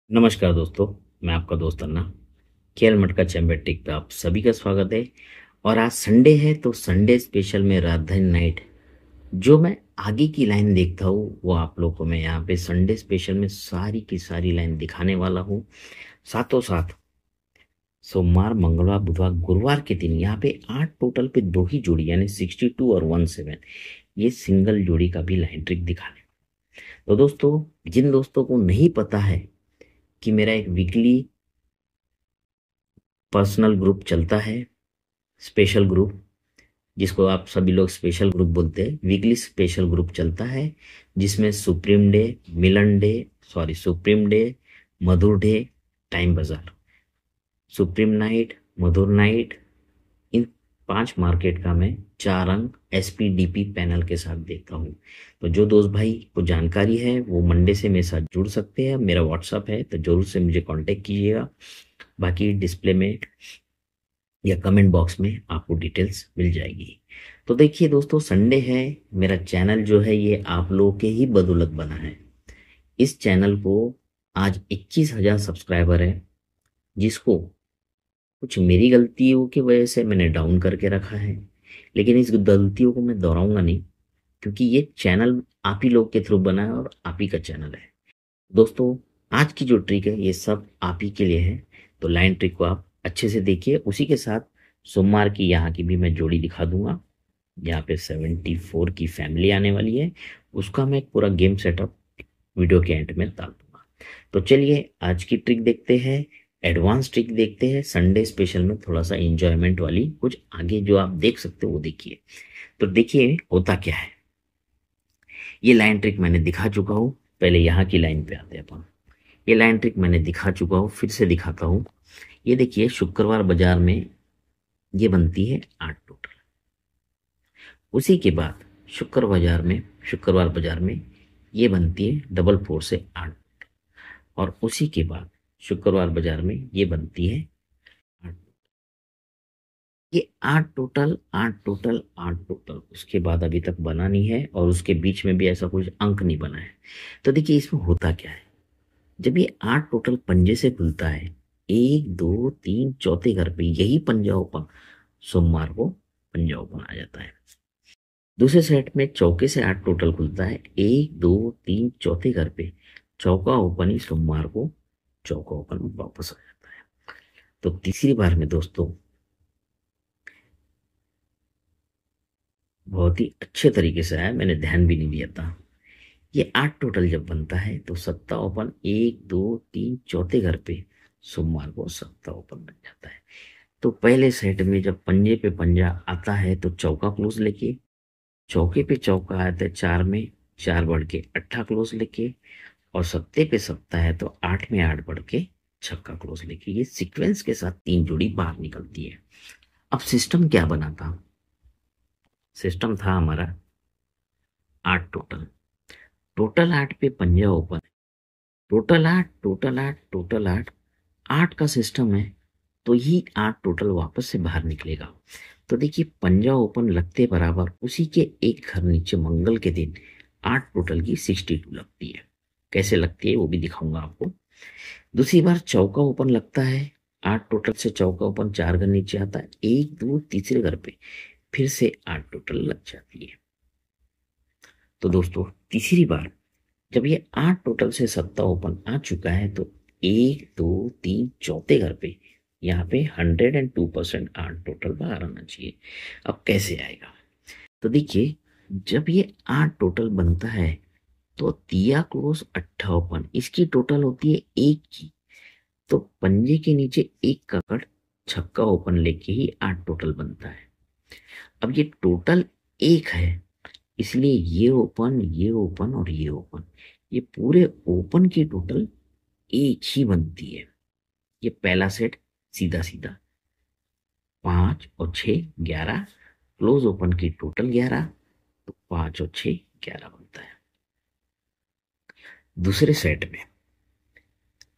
नमस्कार दोस्तों। मैं आपका दोस्त अन्ना। खेल मटका चैम्बर टिक पे आप सभी का स्वागत है। और आज संडे है तो संडे स्पेशल में राजधानी नाइट जो मैं आगे की लाइन देखता हूँ वो आप लोगों को मैं यहाँ पे संडे स्पेशल में सारी की सारी लाइन दिखाने वाला हूँ। साथों साथ सोमवार मंगलवार बुधवार गुरुवार के दिन यहाँ पे 8 टोटल पे दो ही जोड़ी यानी 62 और 17 ये सिंगल जोड़ी का भी लाइन ट्रिक दिखाने। तो दोस्तों, जिन दोस्तों को नहीं पता है कि मेरा एक वीकली पर्सनल ग्रुप चलता है, स्पेशल ग्रुप, जिसको आप सभी लोग स्पेशल ग्रुप बोलते हैं, वीकली स्पेशल ग्रुप चलता है जिसमें सुप्रीम डे, मिलन डे, सुप्रीम डे, मधुर डे, टाइम बाजार, सुप्रीम नाइट, मधुर नाइट, इन 5 मार्केट का मैं 4 अंक एसपीडीपी पैनल के साथ देखता हूँ। तो जो दोस्त भाई को जानकारी है वो मंडे से मेरे साथ जुड़ सकते हैं। मेरा व्हाट्सअप है तो जरूर से मुझे कांटेक्ट कीजिएगा। बाकी डिस्प्ले में या कमेंट बॉक्स में आपको डिटेल्स मिल जाएगी। तो देखिए दोस्तों, संडे है, मेरा चैनल जो है ये आप लोगों के ही बदौलत बना है। इस चैनल को आज 21,000 सब्सक्राइबर है, जिसको कुछ मेरी गलतियों की वजह से मैंने डाउन करके रखा है, लेकिन इस गलतियों को मैं दोहराऊंगा नहीं, क्योंकि ये चैनल आप ही लोग के थ्रू बना है और आप ही का चैनल है। दोस्तों, आज की जो ट्रिक है ये सब आप ही के लिए है, तो लाइन ट्रिक को आप अच्छे से देखिए। उसी के साथ सोमवार की यहाँ की भी मैं जोड़ी दिखा दूंगा। यहाँ पे 74 की फैमिली आने वाली है, उसका मैं एक पूरा गेम सेटअप वीडियो के एंड में डाल दूंगा। तो चलिए आज की ट्रिक देखते हैं, एडवांस ट्रिक देखते हैं। संडे स्पेशल में थोड़ा सा इंजॉयमेंट वाली कुछ आगे जो आप देख सकते हो वो देखिए। तो देखिए होता क्या है। ये लाइन ट्रिक मैंने दिखा चुका हूँ, पहले यहाँ की लाइन पे आते हैं अपन। ये लाइन ट्रिक मैंने दिखा चुका हूँ, फिर से दिखाता हूँ। ये देखिए शुक्रवार बाजार में ये बनती है 8 टोटल। उसी के बाद शुक्रवार बाजार में ये बनती है 44 से 8। और उसी के बाद शुक्रवार बाजार में ये बनती है 8। ये 8 टोटल उसके बाद अभी तक बना नहीं है, और उसके बीच में भी ऐसा कुछ अंक नहीं बना है। तो देखिए इसमें होता क्या है। जब ये 8 टोटल पंजे से खुलता है, 1 2 3 चौथे घर पे यही पंजा ओपन, सोमवार को पंजा ओपन आ जाता है। दूसरे सेट में चौके से 8 टोटल खुलता है, 1 2 3 चौथे घर पे चौका ओपन ही सोमवार को चौका ओपन वापस आ जाता है। तो तीसरी बार में दोस्तों बहुत ही अच्छे तरीके से आया, मैंने ध्यान भी नहीं दिया था। ये 8 टोटल जब बनता है तो सत्ता ओपन 1 2 3 चौथे घर पे सोमवार को सत्ता ओपन बन जाता है। तो पहले सेट में जब पंजे पे पंजा आता है तो चौका क्लोज लेके, चौके पे चौका आता है 4 में, 4 बढ़ के 8 क्लोज लेके, और सत्ते पे सत्ता है तो 8 में 8 बढ़ के छक्का क्लोज लेके ये सीक्वेंस के साथ 3 जोड़ी बाहर निकलती है। अब सिस्टम क्या बना था। सिस्टम था हमारा 8 टोटल, टोटल 8 पे पंजा ओपन, टोटल 8 टोटल 8 टोटल 8, 8 का सिस्टम है तो ही 8 टोटल वापस से बाहर निकलेगा। तो देखिए पंजा ओपन लगते बराबर उसी के एक घर नीचे मंगल के दिन 8 टोटल की 62 लगती है। कैसे लगती है वो भी दिखाऊंगा आपको। दूसरी बार चौका ओपन लगता है, 8 टोटल से चौका ओपन 4 घर नीचे आता है, 1 2 तीसरे घर पे फिर से 8 टोटल लग जाती है। तो दोस्तों तीसरी बार जब ये 8 टोटल से सत्ता ओपन आ चुका है तो 1 2 3 चौथे घर पे यहाँ पे 102% 8 टोटल बाहर आना चाहिए। अब कैसे आएगा। तो देखिए जब ये 8 टोटल बनता है तो तिया क्लोज 8 ओपन, इसकी टोटल होती है 1 की, तो पंजे के नीचे 1 का कट छक्का ओपन लेके ही 8 टोटल बनता है। अब ये टोटल 1 है, इसलिए ये ओपन और ये ओपन, ये पूरे ओपन की टोटल 1 ही बनती है। ये पहला सेट सीधा सीधा 5 और 6 11, क्लोज ओपन की टोटल 11, तो 5 और 6 11 बनता है। दूसरे सेट में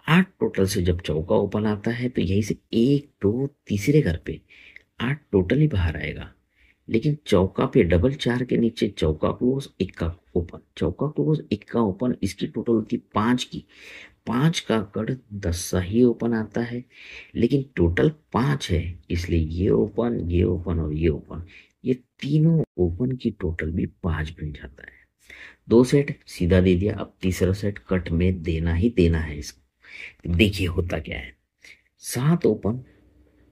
8 टोटल से जब चौका ओपन आता है तो यहीं से 1 2 तीसरे घर पे 8 टोटल ही बाहर आएगा, लेकिन चौका पे डबल 4 के नीचे चौका क्लोज 1 का ओपन, चौका क्लोज 1 का ओपन, इसकी टोटल होती है 5 की, 5 का गढ़ 10 सा ही ओपन आता है, लेकिन टोटल 5 है, इसलिए ये ओपन, ये ओपन और ये ओपन, ये तीनों ओपन की टोटल भी 5 बन जाता है। 2 सेट सीधा दे दिया, अब तीसरा सेट कट में देना ही देना है इसको। देखिए होता क्या है, 7 ओपन,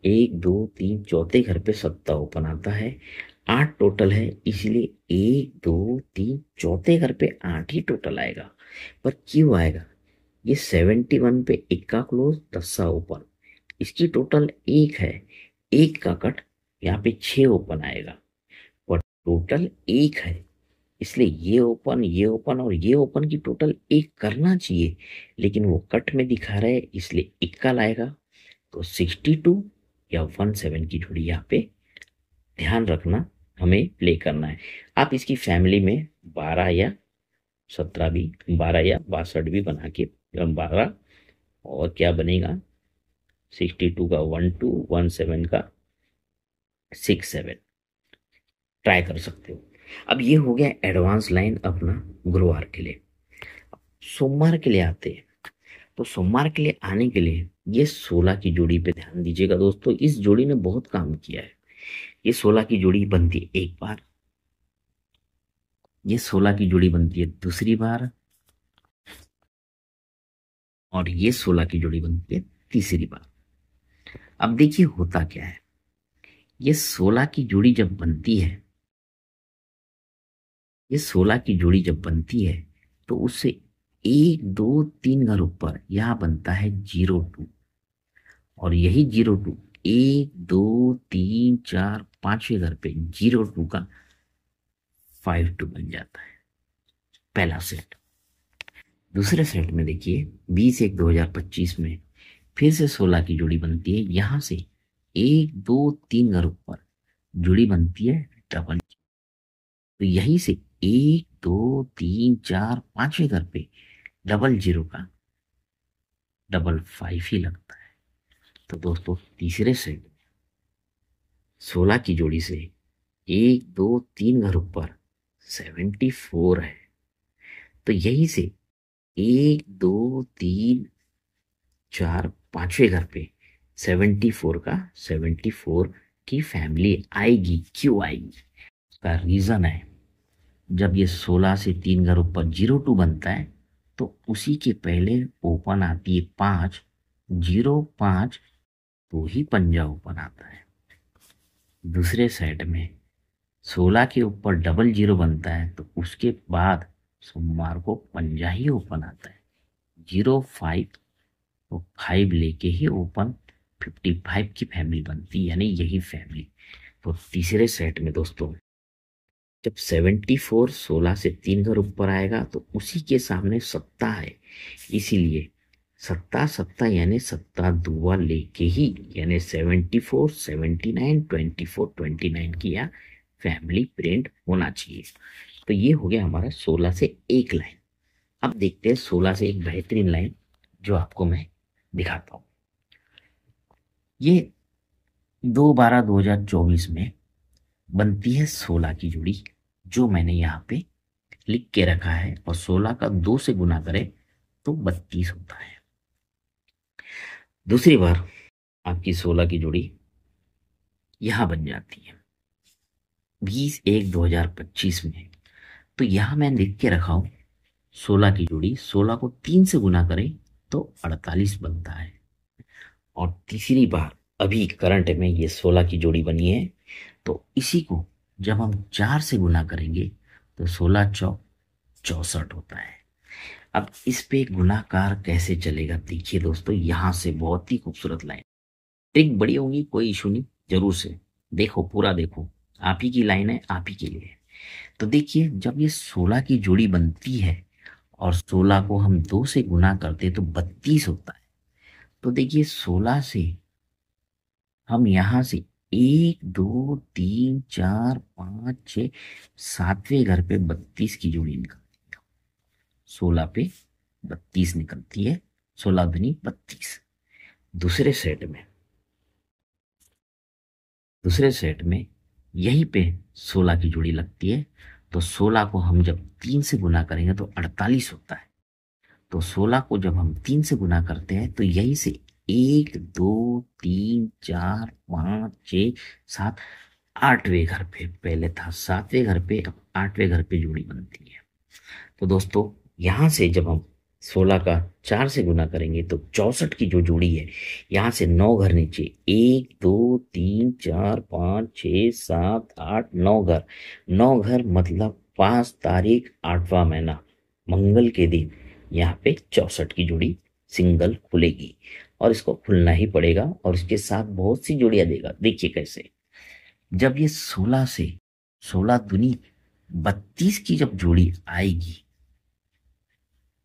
1 2 3 चौथे घर पे सत्ता ओपन आता है, 8 टोटल है, इसलिए 1 2 3 चौथे घर पे 8 ही टोटल आएगा। पर क्यों आएगा, ये 71 पे 1 का क्लोज 10 सा ओपन, इसकी टोटल 1 है, 1 का कट यहाँ पे 6 ओपन आएगा, पर टोटल 1 है, इसलिए ये ओपन और ये ओपन की टोटल 1 करना चाहिए, लेकिन वो कट में दिखा रहा है, इसलिए 1 का लाएगा। तो 62 या 17 की जोड़ी यहाँ पे ध्यान रखना, हमें प्ले करना है। आप इसकी फैमिली में 12 या 17 भी, 12 या 62 भी बना के 12 और क्या बनेगा, 62 का 1 2 17 का 6 7 ट्राई कर सकते हो। अब ये हो गया एडवांस लाइन अपना गुरुवार के लिए। सोमवार के लिए आते हैं, तो सोमवार के लिए आने के लिए ये 16 की जोड़ी पे ध्यान दीजिएगा दोस्तों, इस जोड़ी ने बहुत काम किया है। ये 16 की जोड़ी बनती है एक बार, ये 16 की जोड़ी बनती है दूसरी बार, और ये 16 की जोड़ी बनती है तीसरी बार। अब देखिए होता क्या है, ये 16 की जोड़ी जब बनती है, ये 16 की जोड़ी जब बनती है, तो उससे 1 2 3 घर ऊपर यहां बनता है 02, और यही 02 1 2 3 4 5वें घर पे 02 का 52 बन जाता है, पहला सेट। दूसरे सेट में देखिए 20 1 2025 में फिर से 16 की जोड़ी बनती है, यहां से 1 2 3 घर ऊपर जोड़ी बनती है डबल, तो यहीं से 1 2 3 4 5वें घर पे डबल 0 का डबल 5 ही लगता है। तो दोस्तों तीसरे सेट 16 की जोड़ी से 1 2 3 घर ऊपर 74 है, तो यहीं से 1 2 3 4 5वें घर पे 74 का 74 की फैमिली आएगी। क्यों आएगी, उसका रीजन है, जब ये 16 से 3 घर ऊपर 02 बनता है, तो उसी के पहले ओपन आती है 5, 05, तो ही पंजा ओपन आता है। दूसरे सेट में 16 के ऊपर डबल 0 बनता है, तो उसके बाद सोमवार को पंजा ही ओपन आता है, 05, तो 5 लेके ही ओपन 55 की फैमिली बनती है, यानी यही फैमिली। तो तीसरे सेट में दोस्तों जब 74 16 से 3 घर ऊपर आएगा, तो उसी के सामने सत्ता है, इसीलिए सत्ता सत्ता यानी सत्ता दुआ लेके ही, यानी 74 79 24 29 की यहाँ फैमिली प्रिंट होना चाहिए। तो ये हो गया हमारा 16 से एक लाइन। अब देखते हैं 16 से एक बेहतरीन लाइन जो आपको मैं दिखाता हूं। ये 2/12/2024 में बनती है 16 की जोड़ी, जो मैंने यहाँ पे लिख के रखा है, और 16 का 2 से गुना करें तो 32 होता है। दूसरी बार आपकी 16 की जोड़ी यहां बन जाती है 20 1 2025 में, तो यहां मैं लिख के रखा हूं 16 की जोड़ी, 16 को 3 से गुना करें तो 48 बनता है। और तीसरी बार अभी करंट में ये 16 की जोड़ी बनी है, तो इसी को जब हम 4 से गुना करेंगे तो 16 चौक 64 होता है। अब इस पे गुणाकार कैसे चलेगा, देखिए दोस्तों, यहां से बहुत ही खूबसूरत लाइन, ट्रिक बड़ी होंगी, कोई इशू नहीं, जरूर से देखो, पूरा देखो, आप ही की लाइन है, आप ही के लिए। तो देखिए जब ये 16 की जोड़ी बनती है और 16 को हम 2 से गुना करते तो 32 होता है। तो देखिए 16 से हम यहां से 1 2 3 4 5 6 7वें घर पे 32 की जोड़ी निकलती है, 16 पे 32 निकलती है, 16 दूनी 32। दूसरे सेट में यहीं पे 16 की जोड़ी लगती है, तो 16 को हम जब 3 से गुना करेंगे तो 48 होता है, तो 16 को जब हम 3 से गुना करते हैं तो यही से 1 2 3 4 5 6 7 8वें घर पे, पहले था 7वें घर पे, अब 8वें घर पे जोड़ी बनती है। तो दोस्तों यहां से जब हम 16 का 4 से गुना करेंगे तो 64 की जो जोड़ी है, यहां से 9 घर नीचे, 1 2 3 4 5 6 7 8 9 घर, 9 घर मतलब 5 तारीख 8वां महीना मंगल के दिन यहाँ पे 64 की जोड़ी सिंगल खुलेगी, और इसको खुलना ही पड़ेगा, और इसके साथ बहुत सी जोड़ियां देगा। देखिए कैसे, जब ये 16 से 16 दुनी 32 की जब जोड़ी आएगी,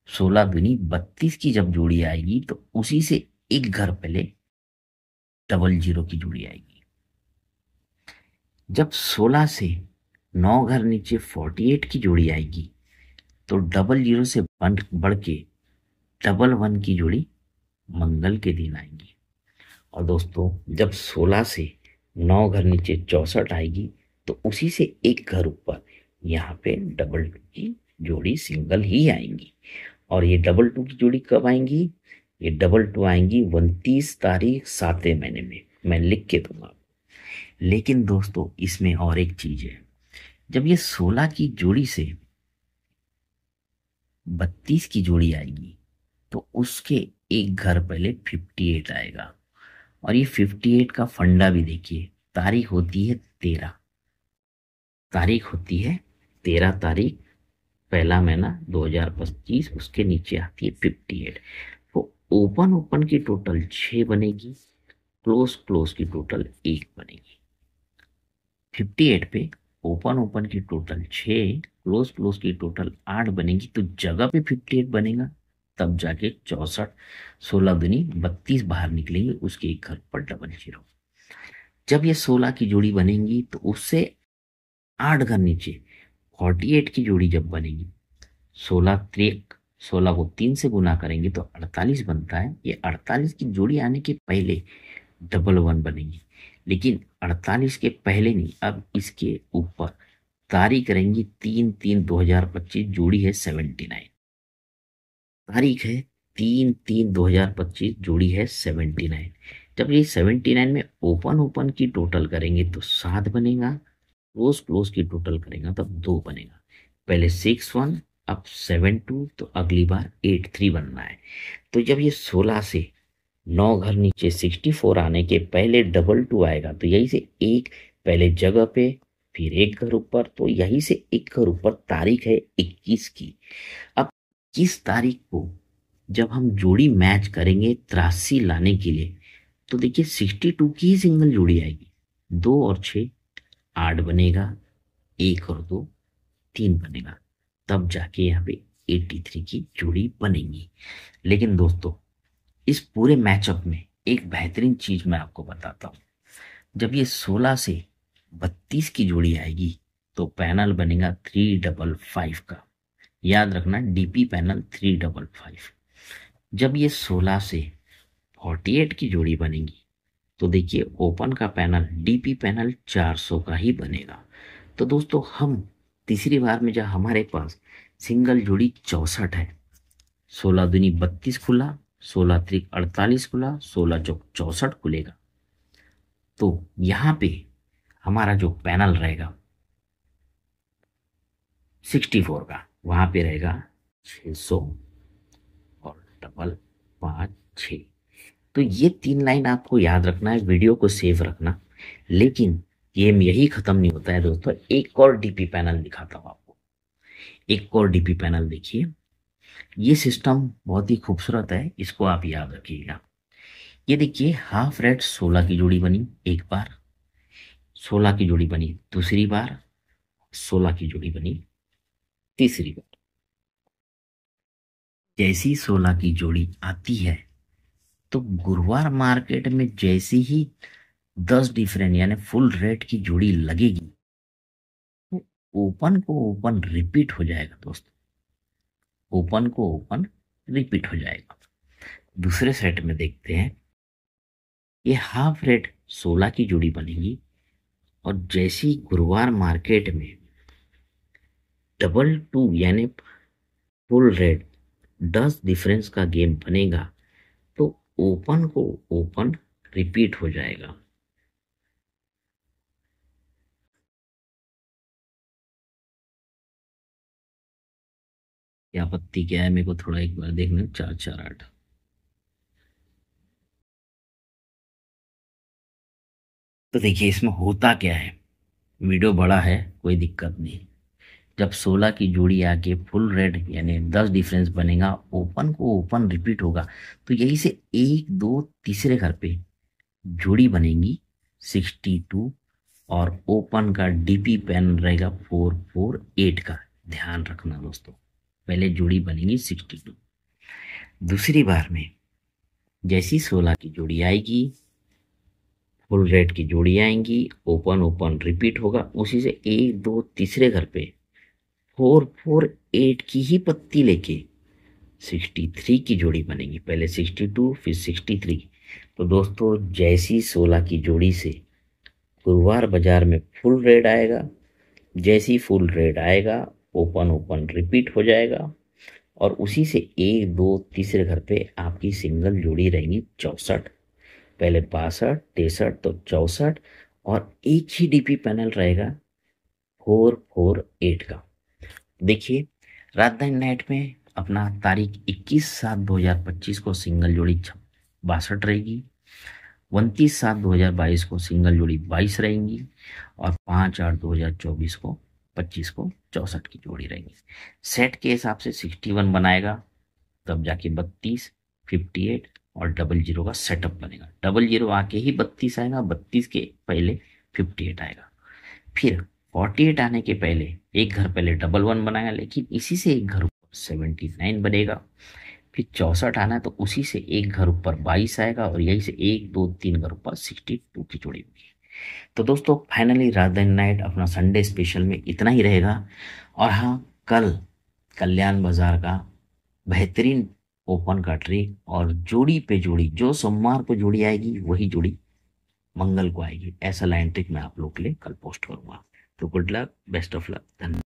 16 दुनी 32 की जब जोड़ी आएगी तो उसी से एक घर पहले डबल जीरो की जोड़ी आएगी। जब 16 से 9 घर नीचे 48 की जोड़ी आएगी तो डबल जीरो से बढ़ के डबल वन की जोड़ी मंगल के दिन आएगी। और दोस्तों जब 16 से 9 घर नीचे 64 आएगी तो उसी से एक घर ऊपर यहाँ पे डबल टू की जोड़ी सिंगल ही आएंगी। और ये डबल टू की जोड़ी कब आएंगी? ये डबल टू आएंगी 29 तारीख 7वें महीने में, मैं लिख के दूंगा। लेकिन दोस्तों इसमें और एक चीज है, जब ये 16 की जोड़ी से 32 की जोड़ी आएगी तो उसके एक घर पहले 58 आएगा। और ये 58 का फंडा भी देखिए, तारीख होती है 13, तारीख होती है 13 तारीख, पहला महीना 2025, उसके नीचे आती है 58। तो ओपन ओपन की टोटल 6 बनेगी, क्लोज क्लोज की टोटल 1 बनेगी। 58 पे ओपन ओपन की टोटल 6, क्लोज क्लोज की टोटल 8 बनेगी, तो जगह पे 58 बनेगा, तब जाके 64, 16 दुनी 32 बाहर निकलेंगे, उसके एक घर पर डबल जीरो। जब ये 16 की जोड़ी बनेगी तो उससे 8 घर नीचे 48 की जोड़ी जब बनेगी, 16 त्रिक 16 को 3 से गुना करेंगे तो 48 बनता है। ये 48 की जोड़ी आने के पहले डबल वन बनेगी, लेकिन 48 के पहले नहीं, अब इसके ऊपर तारीख रहेंगी 3/3/2025, जोड़ी है 79, तारीख है 3/3/2025, जोड़ी है 79। जब ये 79 में ओपन ओपन की टोटल करेंगे तो 7 बनेगा, क्लोज क्लोज की टोटल करेंगे तब 2 बनेगा। पहले 6 1, अब 7 2, तो अगली बार 8 3 बनना है। तो जब ये 16 से 9 घर नीचे 64 आने के पहले डबल टू आएगा तो यही से एक पहले जगह पे, फिर एक घर ऊपर, तो यही से एक घर ऊपर तारीख है 21 की। अब 21 तारीख को जब हम जोड़ी मैच करेंगे 83 लाने के लिए, तो देखिए 62 की ही सिंगल जोड़ी आएगी, 2 और 6 8 बनेगा, 1 और 2 3 बनेगा, तब जाके यहाँ पे 83 की जोड़ी बनेगी। लेकिन दोस्तों इस पूरे मैचअप में एक बेहतरीन चीज मैं आपको बताता हूँ, जब ये 16 से 32 की जोड़ी आएगी तो पैनल बनेगा 355 का, याद रखना डीपी पैनल 355। जब ये 16 से 48 की जोड़ी बनेगी तो देखिए ओपन का पैनल डीपी पैनल 400 का ही बनेगा। तो दोस्तों हम तीसरी बार में जब हमारे पास सिंगल जोड़ी 64 है, 16 दूनी 32 खुला, 16 त्रिक 48 खुला, 16 चौक 64 खुलेगा, तो यहां पे हमारा जो पैनल रहेगा 64 का, वहां पे रहेगा 600 और डबल 5 6। तो ये 3 लाइन आपको याद रखना है, वीडियो को सेव रखना। लेकिन गेम यही खत्म नहीं होता है दोस्तों, एक और डीपी पैनल दिखाता हूं आपको। एक और डीपी पैनल देखिए, ये सिस्टम बहुत ही खूबसूरत है, इसको आप याद रखिएगा। ये देखिए हाफ रेड 16 की जोड़ी बनी एक बार, 16 की जोड़ी बनी दूसरी बार, 16 की जोड़ी बनी तीसरी बार। जैसी 16 की जोड़ी आती है तो गुरुवार मार्केट में जैसी ही 10 डिफरेंट यानी फुल रेड की जोड़ी लगेगी तो ओपन को ओपन रिपीट हो जाएगा दोस्तों, ओपन को ओपन रिपीट हो जाएगा। दूसरे सेट में देखते हैं, ये हाफ रेड 16 की जोड़ी बनेगी और जैसी गुरुवार मार्केट में डबल टू यानी फुल रेड 10 डिफरेंस का गेम बनेगा तो ओपन को ओपन रिपीट हो जाएगा। क्या आपत्ति क्या है, मेरे को थोड़ा एक बार देखना। 4 4 8। तो देखिए इसमें होता क्या है, वीडियो बड़ा है, कोई दिक्कत नहीं। जब 16 की जोड़ी आके फुल रेड यानी 10 डिफरेंस बनेगा, ओपन को ओपन रिपीट होगा, तो यही से एक दो तीसरे घर पे जोड़ी बनेगी 62, और ओपन का डीपी पैन रहेगा 4 4 8 का। ध्यान रखना दोस्तों, पहले जोड़ी बनेगी 62। दूसरी बार में जैसी 16 की जोड़ी आएगी, फुल रेड की जोड़ी आएंगी, ओपन ओपन रिपीट होगा, उसी से एक दो तीसरे घर पे 4 4 8 की ही पत्ती लेके 63 की जोड़ी बनेगी। पहले 62 फिर 63। तो दोस्तों जैसी 16 की जोड़ी से गुरुवार बाजार में फुल रेड आएगा, जैसी फुल रेड आएगा ओपन ओपन रिपीट हो जाएगा, और उसी से एक दो तीसरे घर पे आपकी सिंगल जोड़ी रहेंगी 64। पहले 62 63 तो 64, और एक ही डीपी पैनल रहेगा 4 4 8 का। देखिए राजधानी नाइट में अपना तारीख 21/7/2025 को सिंगल जोड़ी 62 रहेगी, 29/7/2022 को सिंगल जोड़ी 22 रहेंगी, और 5/8/2024 को 25 को 64 की जोड़ी रहेंगी। सेट के हिसाब से 61 बनाएगा, तब जाके 32 58 और 00 का सेटअप बनेगा। 00 आके ही 32 आएगा, 32 के पहले 58 आएगा। फिर 48 आने के पहले एक घर पहले 11 बनाएगा, लेकिन इसी से एक घर ऊपर 79 बनेगा। फिर 64 आना है तो उसी से एक घर ऊपर 22 आएगा, और यही से एक दो तीन घर ऊपर 62 की जोड़ी होगी। तो दोस्तों फाइनली राजधानी नाइट अपना संडे स्पेशल में इतना ही रहेगा। और हाँ, कल कल्याण बाजार का बेहतरीन ओपन का ट्रिक और जोड़ी पे जोड़ी, जो सोमवार को जोड़ी आएगी वही जोड़ी मंगल को आएगी, ऐसा लाइन ट्रिक मैं आप लोग के लिए कल पोस्ट करूंगा। तो good luck, best of luck, धन्यवाद।